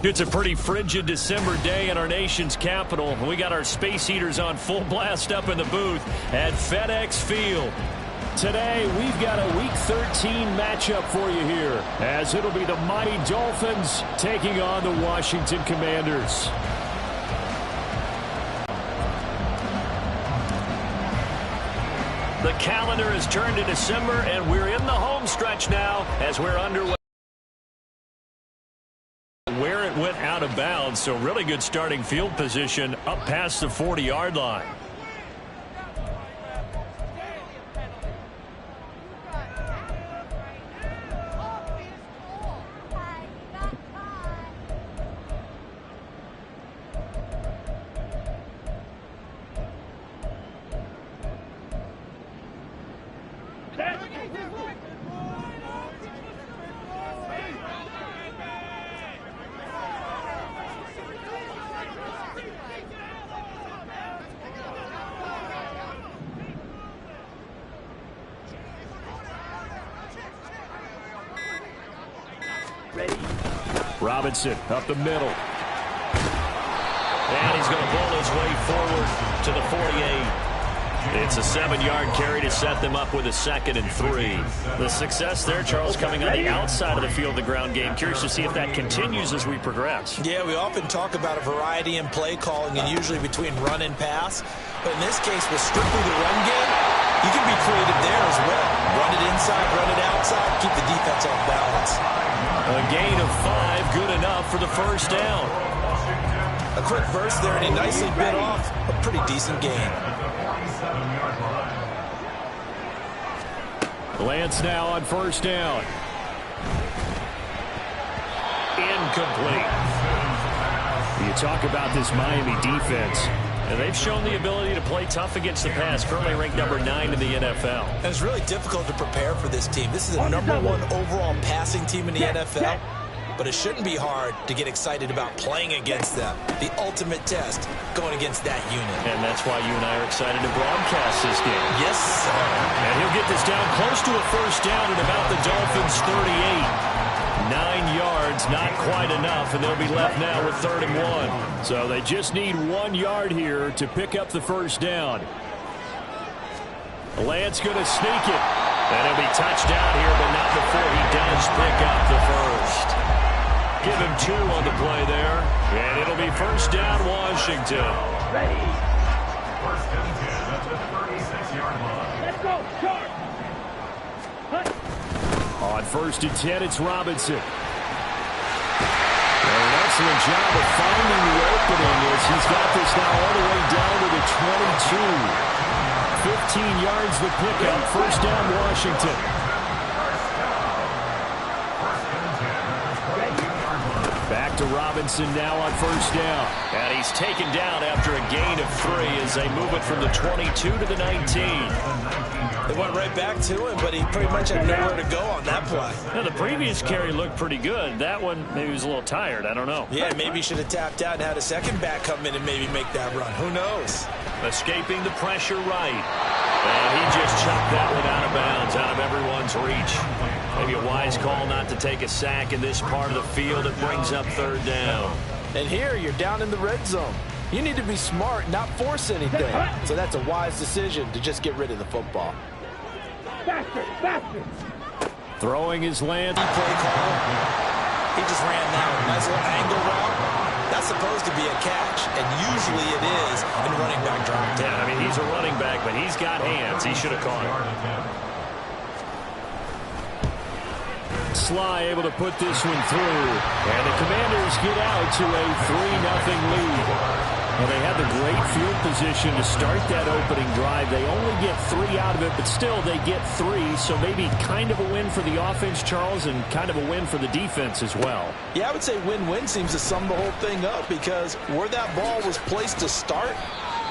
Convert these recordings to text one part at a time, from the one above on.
It's a pretty frigid December day in our nation's capital. We got our space heaters on full blast up in the booth at FedEx Field. Today, we've got a Week 13 matchup for you here, as it'll be the mighty Dolphins taking on the Washington Commanders. The calendar has turned to December, and we're in the home stretch now as we're underway. Where it went out of bounds, so really good starting field position up past the 40-yard line. Robinson up the middle. And he's going to pull his way forward to the 48. It's a 7-yard carry to set them up with a 2nd and 3. The success there, Charles, coming on the outside of the field, the ground game. Curious to see if that continues as we progress. Yeah, we often talk about a variety in play calling and usually between run and pass. But in this case, with strictly the run game, you can be creative there as well. Run it inside, run it outside, keep the defense off balance. A gain of 5, good enough for the first down. A quick burst there, and he nicely bit off a pretty decent gain. Lance now on first down. Incomplete. You talk about this Miami defense, and they've shown the ability to play tough against the pass, currently ranked number 9 in the NFL. And it's really difficult to prepare for this team. This is the #1 overall passing team in the NFL, but it shouldn't be hard to get excited about playing against them. The ultimate test going against that unit. And that's why you and I are excited to broadcast this game. Yes, sir. And he'll get this down close to a first down at about the Dolphins' 38. 9 yards, not quite enough, and they'll be left now with 3rd and 1. So they just need 1 yard here to pick up the first down. Lance going to sneak it. And he'll be touched down here, but not before he does pick up the first. Give him 2 on the play there, and it'll be first down Washington. Ready. First and 10 at the 36-yard line. Let's go, charge. On first and 10, it's Robinson. And an excellent job of finding the opening as he's got this now all the way down to the 22. 15 yards the pickup. First down, Washington. Back to Robinson now on first down. And he's taken down after a gain of 3 as they move it from the 22 to the 19. They went right back to him, but he pretty much had nowhere to go on that play. Now, the previous carry looked pretty good. That one, maybe he was a little tired. I don't know. Yeah, maybe he should have tapped out and had a second back come in and maybe make that run. Who knows? Escaping the pressure right. And he just chucked that one out of bounds, out of everyone's reach. Maybe a wise call not to take a sack in this part of the field. It brings up 3rd down. And here, you're down in the red zone. You need to be smart, not force anything. So that's a wise decision to just get rid of the football. Faster, faster. Throwing his Lance. Play call. He just ran that nice little angle route. That's supposed to be a catch, and usually it is in running back drop down. Yeah, I mean, he's a running back, but he's got hands. He should have caught it. Sly able to put this one through. And the Commanders get out to a 3-0 lead. Well, they had the great field position to start that opening drive. They only get 3 out of it, but still they get 3. So maybe kind of a win for the offense, Charles, and kind of a win for the defense as well. Yeah, I would say win-win seems to sum the whole thing up because where that ball was placed to start,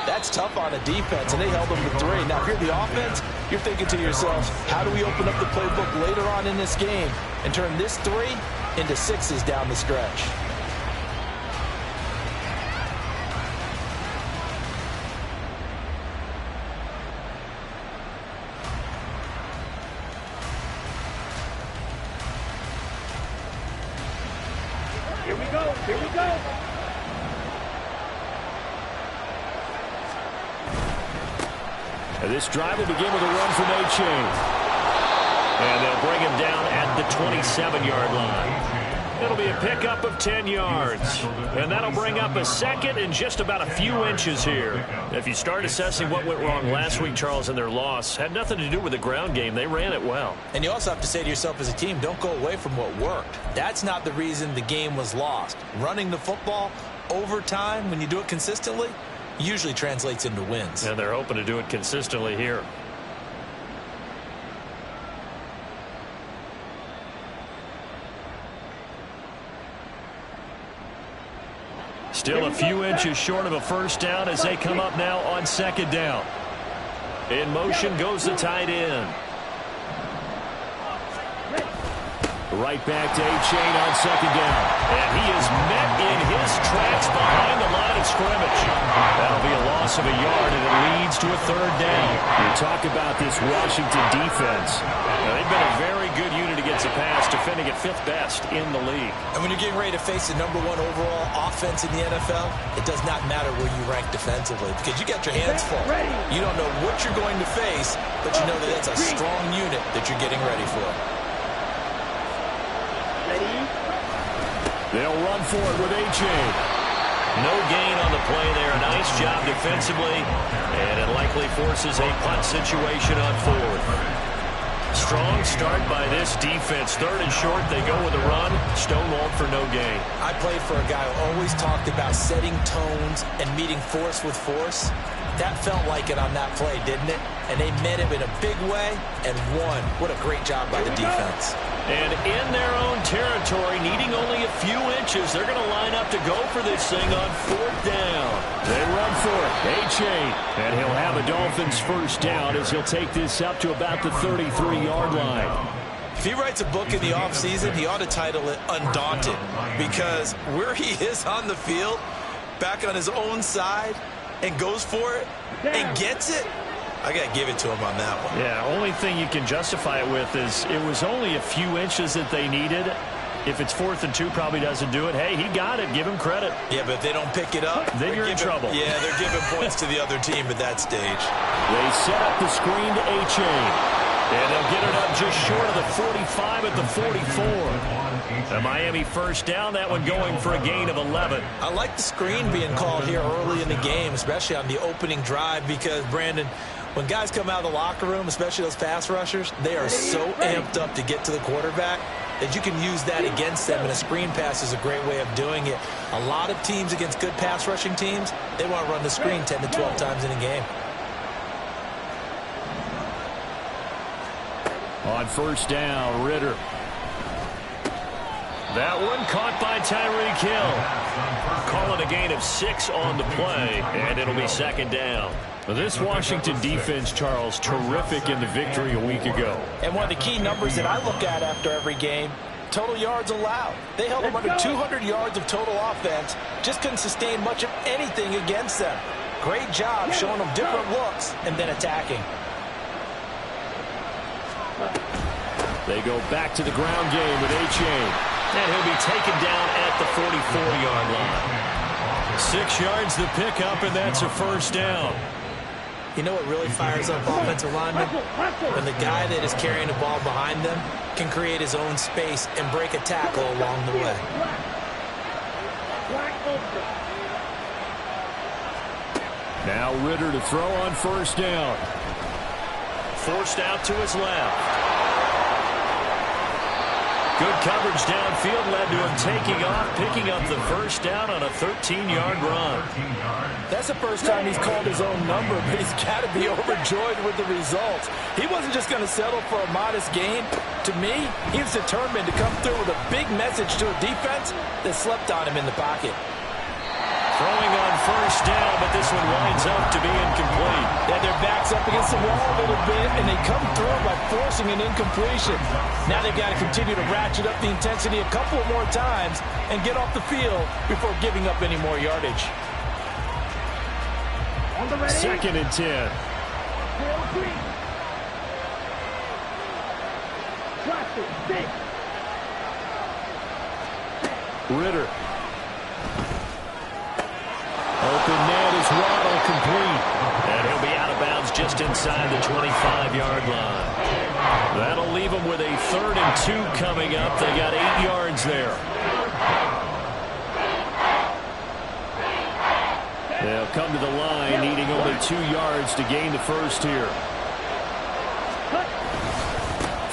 that's tough on a defense, and they held them to 3. Now, if you're the offense, you're thinking to yourself, how do we open up the playbook later on in this game and turn this 3 into 6s down the stretch? Here we go. Here we go. And this drive will begin with a run from A-Chain. And they'll bring him down at the 27-yard line. It'll be a pickup of 10 yards. And that'll bring up a second and just about a few inches here. If you start assessing what went wrong last week, Charles, in their loss, had nothing to do with the ground game. They ran it well. And you also have to say to yourself as a team, don't go away from what worked. That's not the reason the game was lost. Running the football over time, when you do it consistently, usually translates into wins. And they're hoping to do it consistently here. Still a few inches short of a first down as they come up now on second down. In motion goes the tight end. Right back to A-Chain on second down. And he is met in his tracks behind the line of scrimmage. That'll be a loss of a yard, and it leads to a third down. You talk about this Washington defense. Now, they've been a very good unit against the pass, defending at 5th best in the league. And when you're getting ready to face the #1 overall offense in the NFL, it does not matter where you rank defensively because you got your hands full. You don't know what you're going to face, but you know that that's a strong unit that you're getting ready for. They'll run for it with A-Chain. No gain on the play there. Nice job defensively. And it likely forces a punt situation on 4th. Strong start by this defense. 3rd and short. They go with a run. Stonewalled for no gain. I played for a guy who always talked about setting tones and meeting force with force. That felt like it on that play, didn't it? And they met him in a big way and won. What a great job by the defense. And in their own territory, needing only a few inches, they're going to line up to go for this thing on 4th down. They run for it. A-Chain. And he'll have a Dolphins first down as he'll take this up to about the 33-yard line. If he writes a book in the offseason, he ought to title it Undaunted, because where he is on the field, back on his own side, and goes for it and gets it, I got to give it to him on that one. Yeah, only thing you can justify it with is it was only a few inches that they needed. If it's 4th and 2, probably doesn't do it. Hey, he got it. Give him credit. Yeah, but if they don't pick it up, then you're in trouble. Yeah, they're giving points to the other team at that stage. They set up the screen to A-Chain. And they'll get it up just short of the 45 at the 44. The Miami first down, that one going for a gain of 11. I like the screen being called here early in the game, especially on the opening drive, because, Brandon, when guys come out of the locker room, especially those pass rushers, they are so amped up to get to the quarterback that you can use that against them, and a screen pass is a great way of doing it. A lot of teams against good pass rushing teams, they want to run the screen 10 to 12 times in a game. On first down, Ritter. That one caught by Tyreek Hill. Calling a gain of 6 on the play, and it'll be second down. This Washington defense, Charles, terrific in the victory a week ago. And one of the key numbers that I look at after every game, total yards allowed. They held them under 200 yards of total offense, just couldn't sustain much of anything against them. Great job showing them different looks and then attacking. They go back to the ground game with A-Chain. And he'll be taken down at the 44-yard line. 6 yards the pickup, and that's a first down. You know what really fires up offensive linemen? When the guy that is carrying the ball behind them can create his own space and break a tackle along the way. Now Ritter to throw on first down. Forced out to his left. Good coverage downfield led to him taking off, picking up the first down on a 13-yard run. That's the first time he's called his own number, but he's got to be overjoyed with the results. He wasn't just going to settle for a modest gain. To me, he was determined to come through with a big message to a defense that slept on him in the pocket. Throwing on first down, but this one winds up to be incomplete. Yeah, their back's up against the wall a little bit, and they come through by forcing an incompletion. Now they've got to continue to ratchet up the intensity a couple more times and get off the field before giving up any more yardage. 2nd and 10. Ritter. Open net is Waddle, complete. And he'll be out of bounds just inside the 25-yard line. That'll leave them with a 3rd and 2 coming up. They got 8 yards there. They'll come to the line, needing only 2 yards to gain the first here.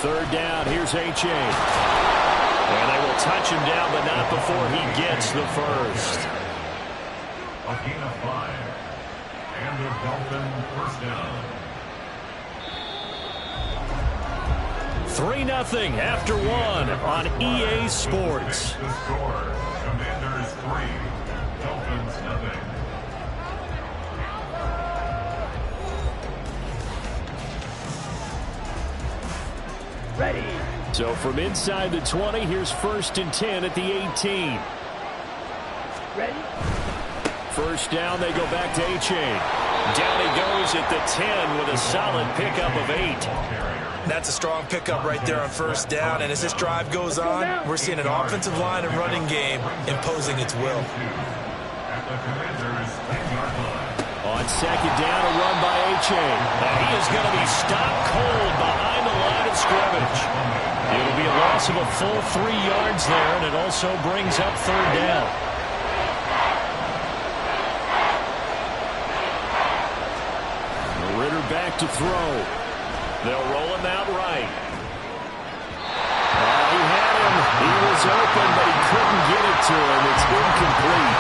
3rd down, here's H.A. And they will touch him down, but not before he gets the first. A gain of 5. And the Dolphin first down. 3-0 after 1 on EA Sports. The score, Commanders 3, Dolphins 0. Ready. So from inside the 20, here's 1st and 10 at the 18. Ready. First down, they go back to H.A. Down he goes at the 10 with a solid pickup of 8. That's a strong pickup right there on first down. And as this drive goes on, we're seeing an offensive line and running game imposing its will. On 2nd down, a run by H.A. And he is going to be stopped cold behind the line of scrimmage. It'll be a loss of a full 3 yards there, and it also brings up 3rd down. Ritter back to throw. They'll roll him out right. He had him. He was open, but he couldn't get it to him. It's incomplete.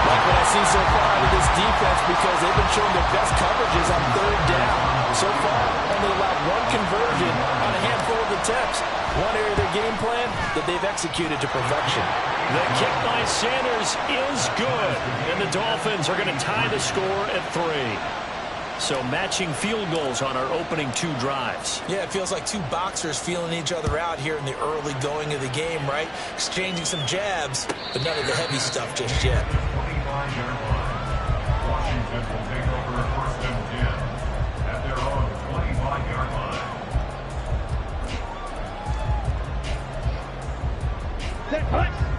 Like what I see so far out of this defense, because they've been showing their best coverages on 3rd down. So far, only allowed 1 conversion on a handful of attempts. One area of their game plan that they've executed to perfection. The kick by Sanders is good, and the Dolphins are going to tie the score at 3. So matching field goals on our opening 2 drives. Yeah, it feels like 2 boxers feeling each other out here in the early going of the game, right? Exchanging some jabs, but none of the heavy stuff just yet. 25-yard line. Washington will take over 1st and 10 at their own 25-yard line.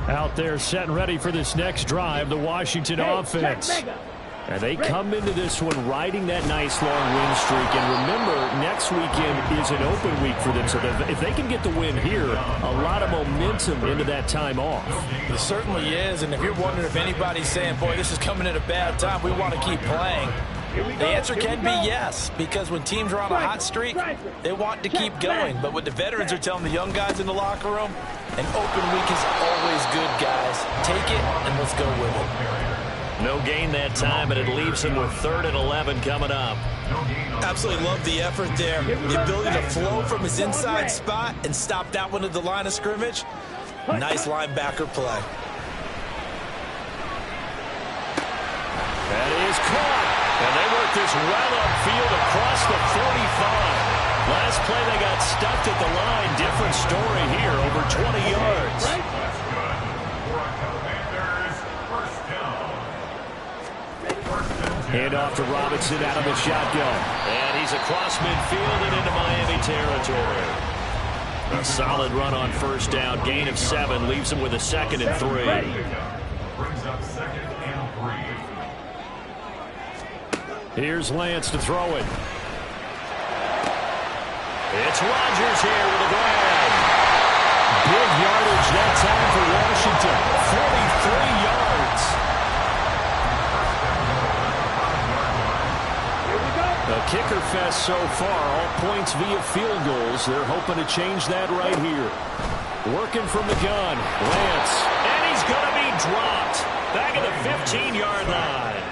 Out there set and ready for this next drive, the Washington offense. And they come into this one riding that nice long win streak. And remember, next weekend is an open week for them. So if they can get the win here, a lot of momentum into that time off. It certainly is. And if you're wondering if anybody's saying, boy, this is coming at a bad time, we want to keep playing, the answer can be yes. Because when teams are on a hot streak, they want to keep going. But what the veterans are telling the young guys in the locker room, an open week is always good, guys. Take it and let's go with it. No gain that time, and it leaves him with 3rd and 11 coming up. Absolutely love the effort there. The ability to flow from his inside spot and stop that one at the line of scrimmage. Nice linebacker play. That is caught. And they work this well upfield across the 45. Last play they got stuffed at the line. Different story here, over 20 yards. Hand off to Robinson out of the shotgun. And he's across midfield and into Miami territory. A solid run on 1st down. Gain of 7 leaves him with a 2nd and 3. Brings up 2nd and 3. Here's Lance to throw it. It's Rodgers here with a grab. Big yardage that time for Washington. 43 yards. A kicker fest so far, all points via field goals. They're hoping to change that right here. Working from the gun, Lance, and he's going to be dropped. Back at the 15-yard line.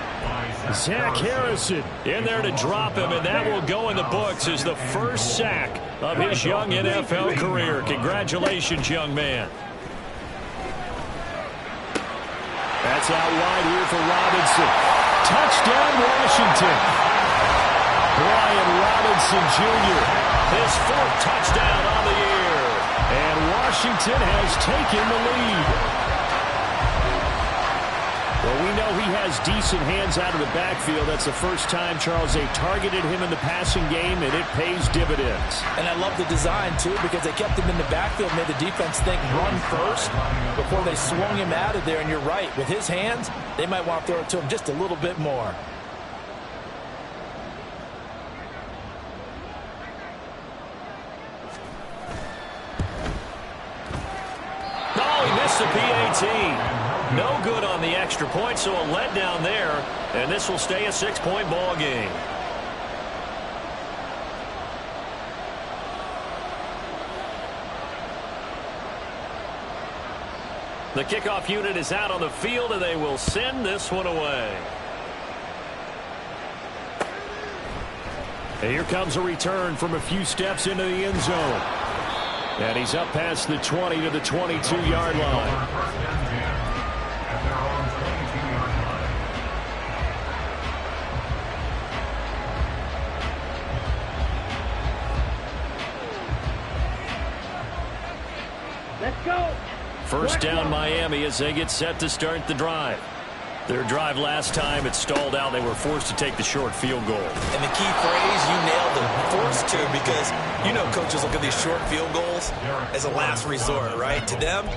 Zach Harrison in there to drop him, and that will go in the books as the first sack of his young NFL career. Congratulations, young man. That's out wide here for Robinson. Touchdown, Washington. Brian Robinson Jr., his 4th touchdown on the year. And Washington has taken the lead. Well, we know he had has decent hands out of the backfield. That's the first time, Charles, they targeted him in the passing game, and it pays dividends. And I love the design, too, because they kept him in the backfield, made the defense think run first before they swung him out of there. And you're right, with his hands, they might want to throw it to him just a little bit more. Oh, he missed the PAT. No good on the extra point, so a letdown there, and this will stay a 6-point ball game. The kickoff unit is out on the field, and they will send this one away. And here comes a return from a few steps into the end zone. And he's up past the 20 to the 22-yard line. First and 10 at their own 22-yard line. Let's go. First down Miami as they get set to start the drive. Their drive last time, it stalled out. They were forced to take the short field goal. And the key phrase, you nailed it, forced to, because you know coaches look at these short field goals as a last resort, right? To them,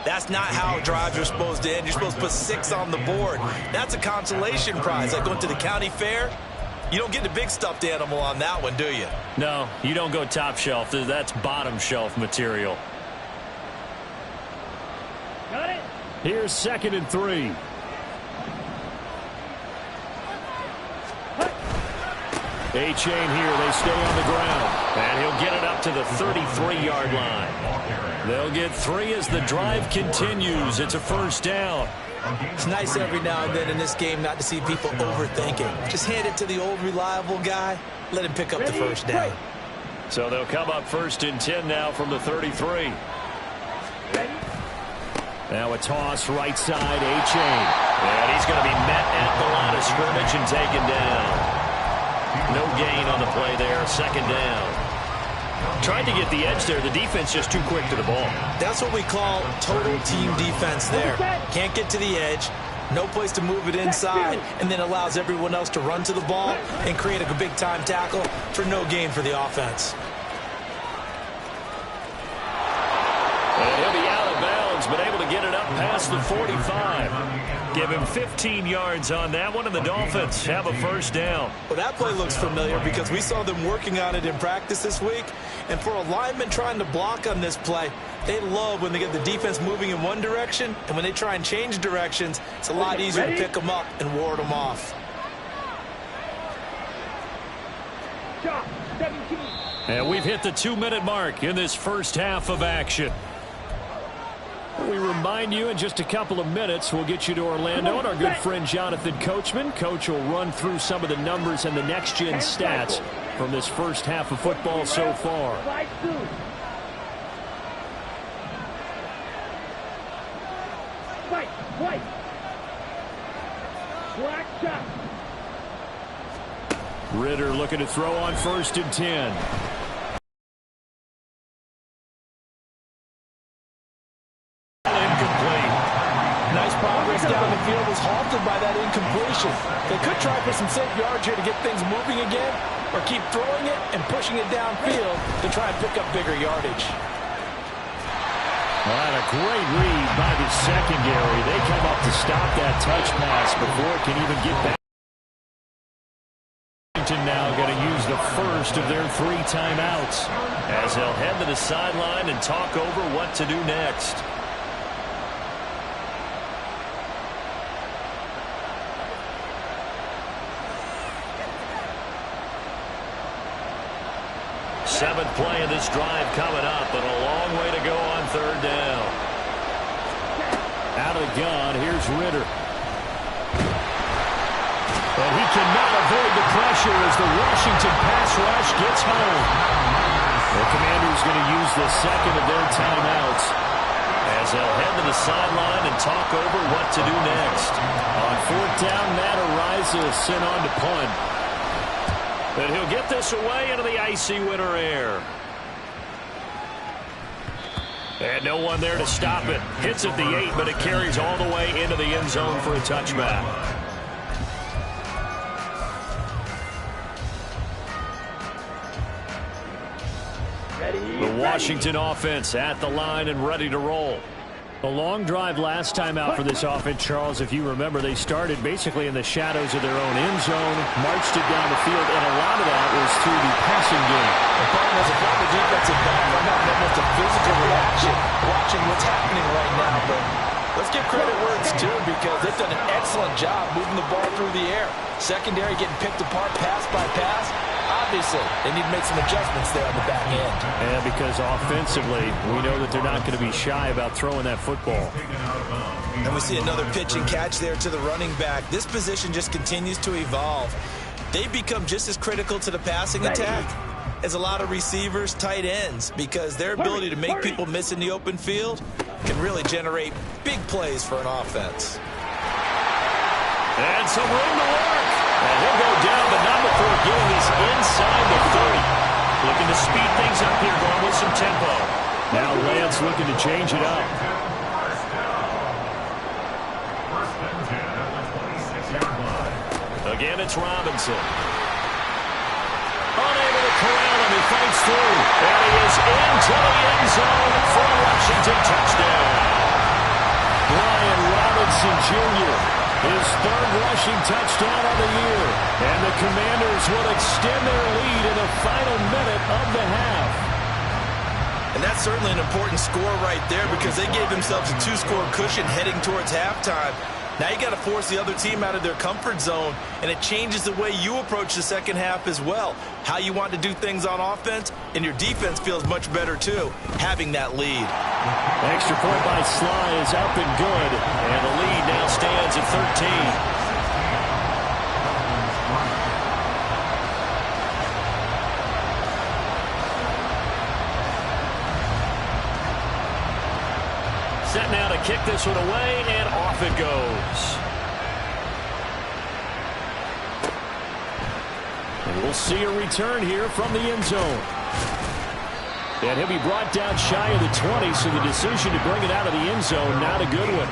that's not how drives are supposed to end. You're supposed to put 6 on the board. That's a consolation prize. Like going to the county fair, you don't get the big stuffed animal on that one, do you? No, you don't go top shelf. That's bottom shelf material. Got it. Here's 2nd and 3. A-chain here. They stay on the ground. And he'll get it up to the 33-yard line. They'll get 3 as the drive continues. It's a first down. It's nice every now and then in this game not to see people overthinking. Just hand it to the old reliable guy. Let him pick up the first down. So they'll come up 1st and 10 now from the 33. Now a toss right side, A-chain. And he's going to be met at the line of scrimmage and taken down. No gain on the play there, 2nd down. Tried to get the edge there. The defense just too quick to the ball. That's what we call total team defense there. Can't get to the edge, no place to move it inside, and then allows everyone else to run to the ball and create a big-time tackle for no gain for the offense. And he'll be out of bounds, but able to get it up past the 45. Give him 15 yards on that one, and the Dolphins have a first down. Well, that play looks familiar because we saw them working on it in practice this week. And for a lineman trying to block on this play, they love when they get the defense moving in one direction, and when they try and change directions, it's a lot easier to pick them up and ward them off. Shot. 17. And we've hit the 2-minute mark in this first half of action. We remind you in just a couple of minutes we'll get you to Orlando and our good friend Jonathan Coachman. Coach will run through some of the numbers and the next-gen stats from this first half of football so far. Fight, white. Black shot. Ritter looking to throw on 1st and 10. Down the field was halted by that incompletion. They could try for some safe yards here to get things moving again, or keep throwing it and pushing it downfield to try and pick up bigger yardage. All right, a great read by the secondary. They come up to stop that touch pass before it can even get back. Washington now going to use the first of their 3 timeouts as they'll head to the sideline and talk over what to do next. 7th play of this drive coming up, but a long way to go on 3rd down. Out of the gun, here's Ritter. And he cannot avoid the pressure as the Washington pass rush gets home. The Commanders going to use the 2nd of their timeouts as they'll head to the sideline and talk over what to do next. On 4th down, Matt Araiza sent on to punt. And he'll get this away into the icy winter air. And no one there to stop it. Hits at the 8, but it carries all the way into the end zone for a touchback. Washington offense at the line and ready to roll. A long drive last time out for this offense, Charles. If you remember, they started basically in the shadows of their own end zone, marched it down the field, and a lot of that was through the passing game. As a former defensive back, I'm not meant to physical reaction watching what's happening right now, but let's give credit where it's due because they've done an excellent job moving the ball through the air. Secondary getting picked apart pass by pass. Obviously, they need to make some adjustments there on the back end. And because offensively, we know that they're not going to be shy about throwing that football. And we see another pitch and catch there to the running back. This position just continues to evolve. They've become just as critical to the passing attack as a lot of receivers, tight ends, because their ability to make people miss in the open field can really generate big plays for an offense. And some room to work. And he'll go down, but not before getting us inside the 30. Looking to speed things up here, going with some tempo. Now Lance looking to change it up. Again, it's Robinson. Unable to corral him. He fights through. And he is into the end zone for a Washington touchdown. Brian Robinson Jr., his third rushing touchdown of the year. And the Commanders will extend their lead in the final minute of the half. And that's certainly an important score right there because they gave themselves a 2-score cushion heading towards halftime. Now you got to force the other team out of their comfort zone, and it changes the way you approach the second half as well. How you want to do things on offense, and your defense feels much better too, having that lead. Extra point by Sly is up and good, and the lead now stands at 13. Set now to kick this one away, and off it goes. And we'll see a return here from the end zone. And he'll be brought down shy of the 20, so the decision to bring it out of the end zone, not a good one.